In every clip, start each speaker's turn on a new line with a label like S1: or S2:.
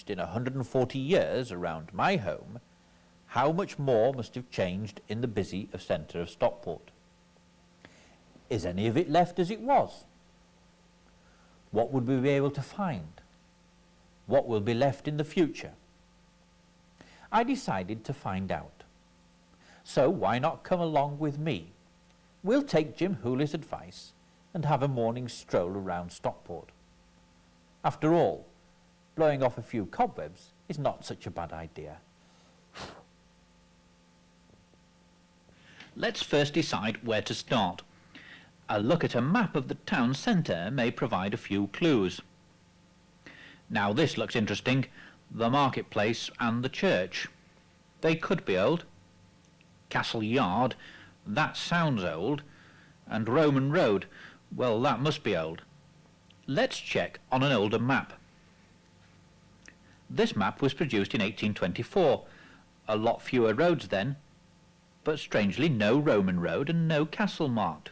S1: in 140 years around my home, how much more must have changed in the busy centre of Stockport? Is any of it left as it was? What would we be able to find? What will be left in the future? I decided to find out. So why not come along with me? We'll take Jim Hooley's advice and have a morning stroll around Stockport. After all, blowing off a few cobwebs is not such a bad idea.
S2: Let's first decide where to start. A look at a map of the town centre may provide a few clues. Now this looks interesting. The marketplace and the church. They could be old. Castle Yard, that sounds old. And Roman Road, well, that must be old. Let's check on an older map. This map was produced in 1824. A lot fewer roads then, but strangely no Roman road and no castle marked.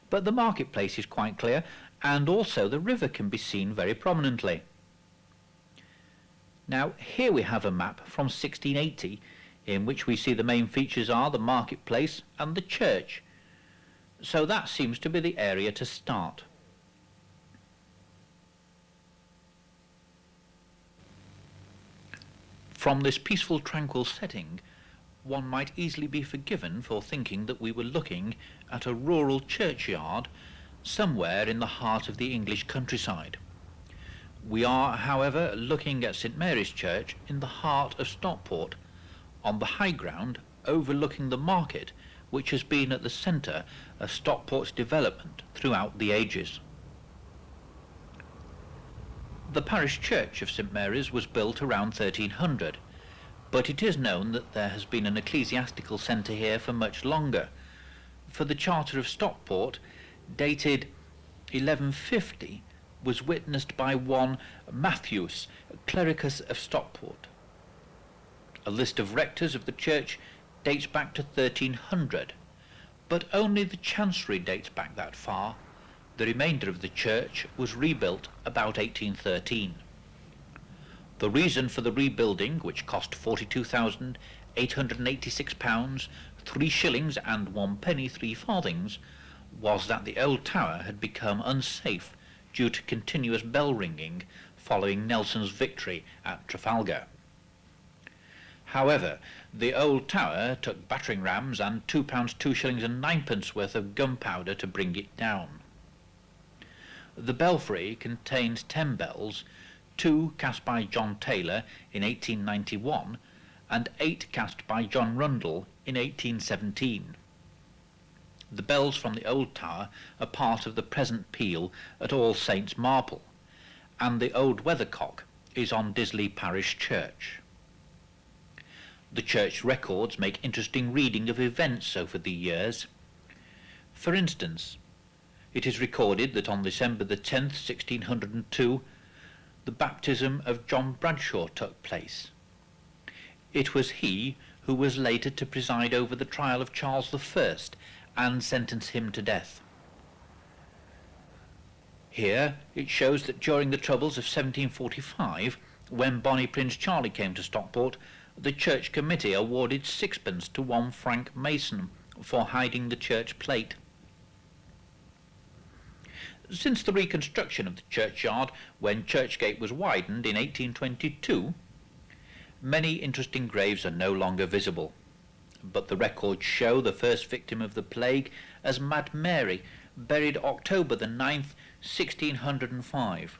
S2: But the marketplace is quite clear, and also the river can be seen very prominently. Now here we have a map from 1680 in which we see the main features are the marketplace and the church. So that seems to be the area to start. From this peaceful, tranquil setting, one might easily be forgiven for thinking that we were looking at a rural churchyard somewhere in the heart of the English countryside. We are, however, looking at St Mary's Church in the heart of Stockport, on the high ground overlooking the market, which has been at the centre of Stockport's development throughout the ages. The parish church of St Mary's was built around 1300, but it is known that there has been an ecclesiastical centre here for much longer, for the Charter of Stockport, dated 1150, was witnessed by one Matthews, clericus of Stockport. A list of rectors of the church dates back to 1300, but only the chancery dates back that far. The remainder of the church was rebuilt about 1813. The reason for the rebuilding, which cost £42,886, 3 shillings and 1 penny 3 farthings, was that the old tower had become unsafe due to continuous bell ringing following Nelson's victory at Trafalgar. However, the old tower took battering rams and £2, 2 shillings and 9 pence worth of gunpowder to bring it down. The belfry contained 10 bells, 2 cast by John Taylor in 1891 and 8 cast by John Rundle in 1817. The bells from the old tower are part of the present peal at All Saints Marple, and the old weathercock is on Disley Parish Church. The church records make interesting reading of events over the years. For instance, it is recorded that on December the 10th, 1602, the baptism of John Bradshaw took place. It was he who was later to preside over the trial of Charles I and sentence him to death. Here it shows that during the troubles of 1745, when Bonnie Prince Charlie came to Stockport, the church committee awarded 6 pence to one Frank Mason for hiding the church plate. Since the reconstruction of the churchyard, when Churchgate was widened in 1822, many interesting graves are no longer visible, but the records show the first victim of the plague as Mad Mary, buried October the 9th, 1605.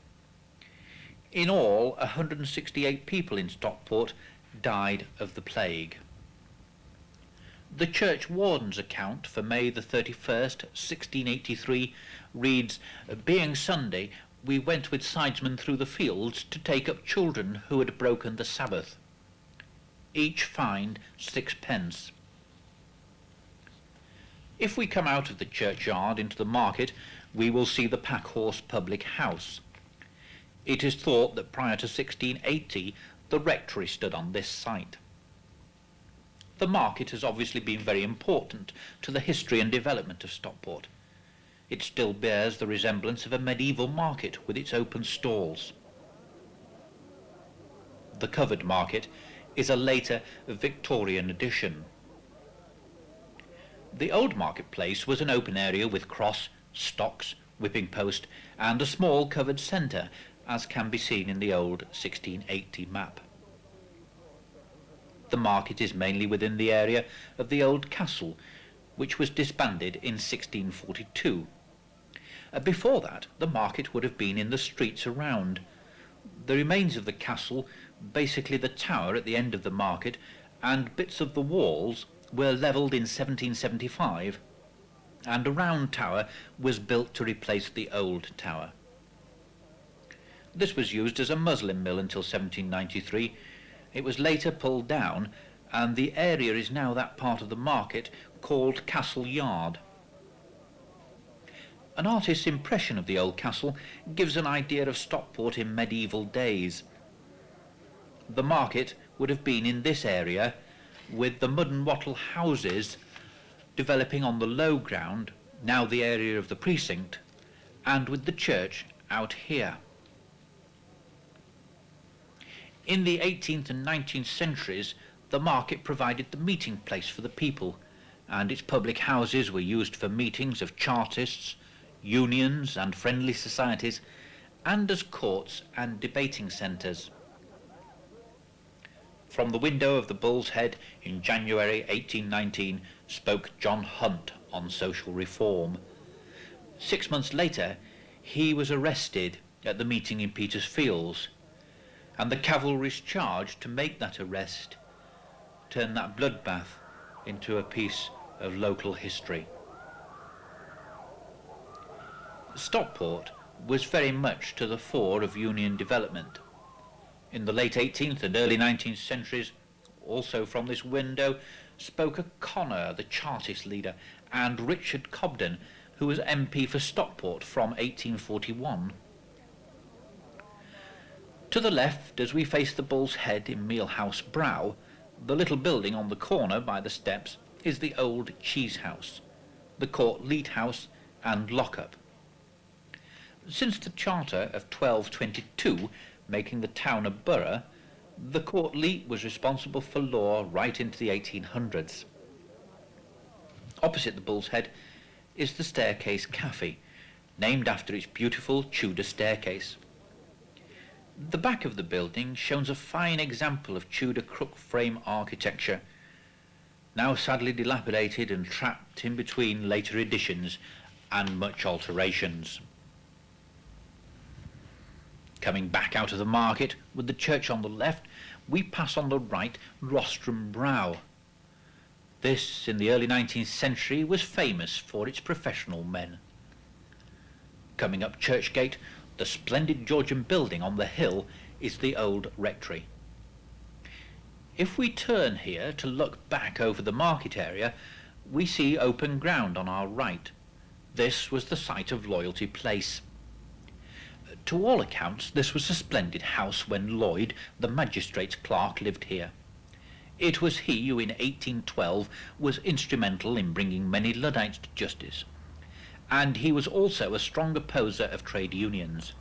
S2: In all, 168 people in Stockport died of the plague. The church warden's account for May the 31st, 1683 reads, "Being Sunday, we went with sidesmen through the fields to take up children who had broken the Sabbath. Each fined 6 pence. If we come out of the churchyard into the market, we will see the Packhorse public house. It is thought that prior to 1680, the rectory stood on this site. The market has obviously been very important to the history and development of Stockport. It still bears the resemblance of a medieval market with its open stalls. the covered market, is a later Victorian addition. The old marketplace was an open area with cross, stocks, whipping post and a small covered centre, as can be seen in the old 1680 map. The market is mainly within the area of the old castle, which was disbanded in 1642. Before that, the market would have been in the streets around. The remains of the castle, basically the tower at the end of the market, and bits of the walls were levelled in 1775, and a round tower was built to replace the old tower. This was used as a muslin mill until 1793. It was later pulled down, and the area is now that part of the market called Castle Yard. An artist's impression of the old castle gives an idea of Stockport in medieval days. The market would have been in this area, with the mud and wattle houses developing on the low ground, now the area of the precinct, and with the church out here. In the 18th and 19th centuries, the market provided the meeting place for the people, and its public houses were used for meetings of Chartists, unions and friendly societies, and as courts and debating centres. From the window of the Bull's Head in January 1819 spoke John Hunt on social reform. 6 months later, he was arrested at the meeting in Peter's Fields, and the cavalry's charge to make that arrest turned that bloodbath into a piece of local history. Stockport was very much to the fore of Union development. In the late 18th and early 19th centuries, also from this window, spoke a Connor, the Chartist leader, and Richard Cobden, who was MP for Stockport from 1841. To the left, as we face the Bull's Head in Mealhouse Brow, the little building on the corner by the steps is the old cheese house, the court leet house and lockup. Since the Charter of 1222, making the town a borough, the court leet was responsible for law right into the 1800s. Opposite the Bull's Head is the Staircase Cafe, named after its beautiful Tudor staircase. The back of the building shows a fine example of Tudor crook frame architecture, now sadly dilapidated and trapped in between later additions and much alterations. Coming back out of the market, with the church on the left, we pass on the right Rostrum Brow. This, in the early 19th century, was famous for its professional men. Coming up Churchgate, the splendid Georgian building on the hill is the old rectory. If we turn here to look back over the market area, we see open ground on our right. This was the site of Loyalty Place. To all accounts, this was a splendid house when Lloyd, the magistrate's clerk, lived here. It was he who in 1812 was instrumental in bringing many Luddites to justice, and he was also a strong opposer of trade unions.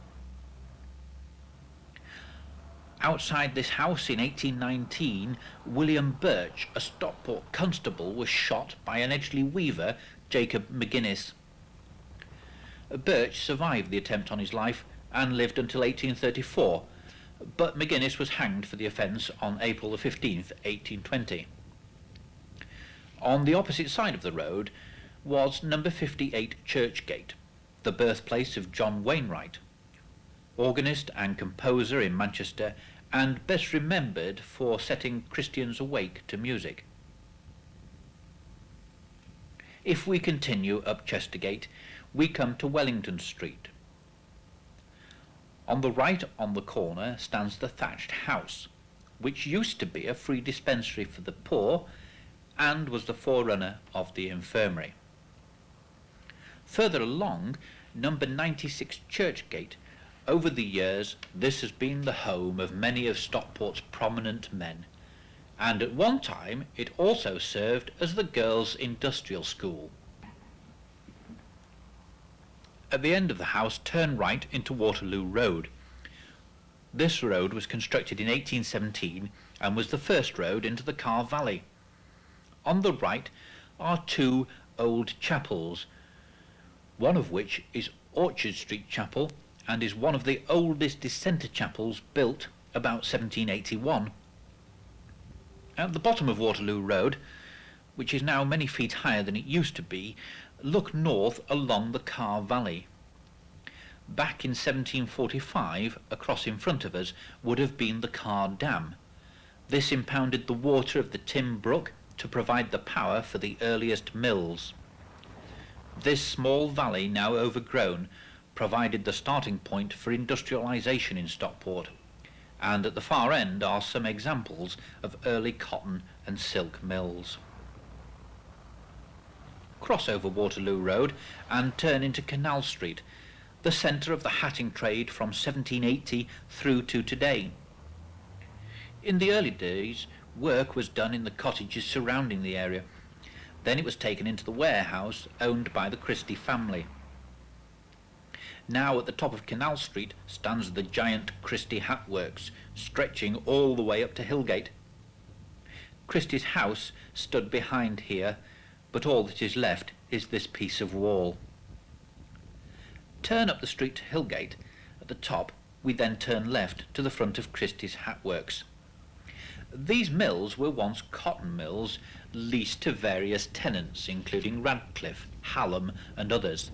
S2: Outside this house in 1819, William Birch, a Stockport constable, was shot by an Edgeley weaver, Jacob McGuinness. Birch survived the attempt on his life and lived until 1834, but McGuinness was hanged for the offence on April 15th, 1820. On the opposite side of the road was number 58 Churchgate, the birthplace of John Wainwright, organist and composer in Manchester, and best remembered for setting Christians awake to music. If we continue up Chestergate, we come to Wellington Street. On the right on the corner stands the thatched house, which used to be a free dispensary for the poor and was the forerunner of the infirmary. Further along, number 96 Churchgate. Over the years, this has been the home of many of Stockport's prominent men, and at one time it also served as the girls' industrial school. At the end of the house, turn right into Waterloo Road. This road was constructed in 1817 and was the first road into the Carr Valley. On the right are two old chapels, one of which is Orchard Street Chapel and is one of the oldest dissenter chapels built about 1781. At the bottom of Waterloo Road, which is now many feet higher than it used to be, look north along the Carr Valley. Back in 1745, across in front of us would have been the Carr Dam. This impounded the water of the Tim Brook to provide the power for the earliest mills. This small valley, now overgrown, provided the starting point for industrialisation in Stockport, and at the far end are some examples of early cotton and silk mills. Cross over Waterloo Road and turn into Canal Street, the centre of the hatting trade from 1780 through to today. In the early days, work was done in the cottages surrounding the area. Then it was taken into the warehouse owned by the Christie family. Now at the top of Canal Street stands the giant Christie Hat Works, stretching all the way up to Hillgate. Christie's house stood behind here, but all that is left is this piece of wall. Turn up the street to Hillgate. At the top, we then turn left to the front of Christie's Hat Works. These mills were once cotton mills leased to various tenants, including Radcliffe, Hallam and others.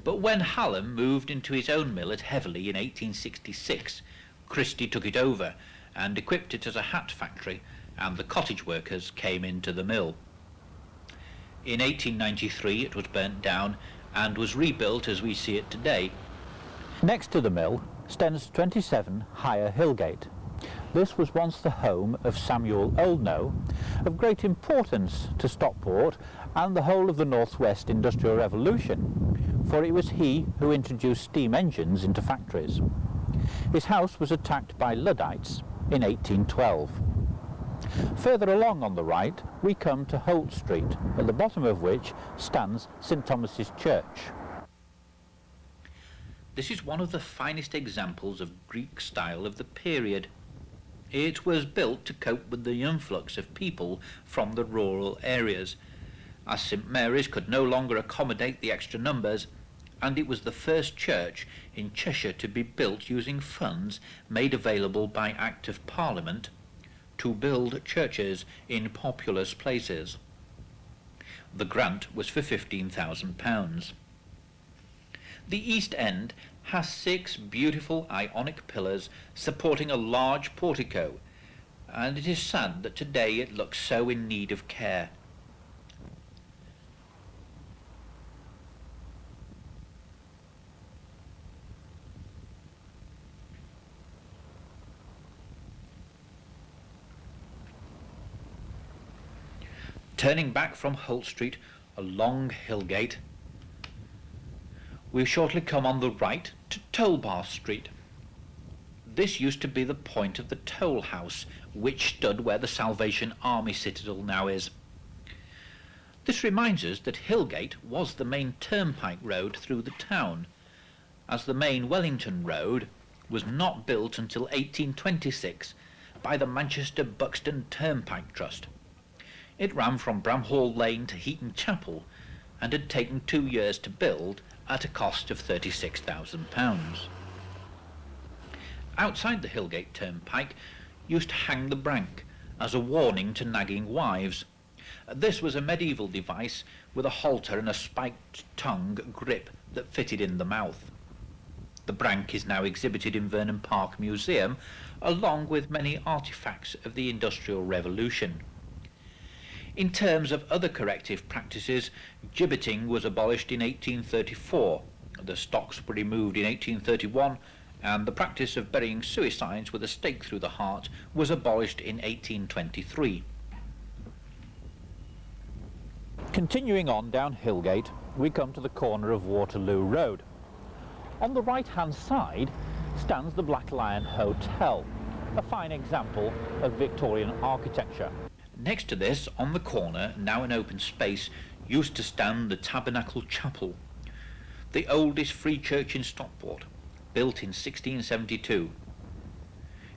S2: But when Hallam moved into his own mill at Heverley in 1866, Christie took it over and equipped it as a hat factory, and the cottage workers came into the mill. In 1893 it was burnt down and was rebuilt as we see it today.
S1: Next to the mill stands 27 Higher Hillgate. This was once the home of Samuel Oldknow, of great importance to Stockport and the whole of the Northwest Industrial Revolution, for it was he who introduced steam engines into factories. His house was attacked by Luddites in 1812. Further along on the right we come to Holt Street, at the bottom of which stands St Thomas's Church.
S2: This is one of the finest examples of Greek style of the period. It was built to cope with the influx of people from the rural areas, as St Mary's could no longer accommodate the extra numbers, and it was the first church in Cheshire to be built using funds made available by Act of Parliament to build churches in populous places. The grant was for £15,000. The east end has 6 beautiful Ionic pillars supporting a large portico, and it is sad that today it looks so in need of care. Turning back from Holt Street along Hillgate, we shortly come on the right to Tollbar Street. This used to be the point of the toll house, which stood where the Salvation Army citadel now is. This reminds us that Hillgate was the main turnpike road through the town, as the main Wellington Road was not built until 1826 by the Manchester Buxton Turnpike Trust. It ran from Bramhall Lane to Heaton Chapel and had taken 2 years to build at a cost of £36,000. Outside the Hillgate Turnpike used to hang the brank as a warning to nagging wives. This was a medieval device with a halter and a spiked tongue grip that fitted in the mouth. The brank is now exhibited in Vernon Park Museum, along with many artefacts of the Industrial Revolution. In terms of other corrective practices, gibbeting was abolished in 1834, the stocks were removed in 1831, and the practice of burying suicides with a stake through the heart was abolished in 1823.
S1: Continuing on down Hillgate, we come to the corner of Waterloo Road. On the right-hand side stands the Black Lion Hotel, a fine example of Victorian architecture.
S2: Next to this, on the corner, now an open space, used to stand the Tabernacle Chapel, the oldest free church in Stockport, built in 1672.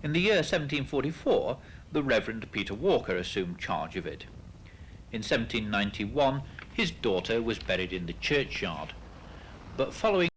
S2: In the year 1744, the Reverend Peter Walker assumed charge of it. In 1791, his daughter was buried in the churchyard, but following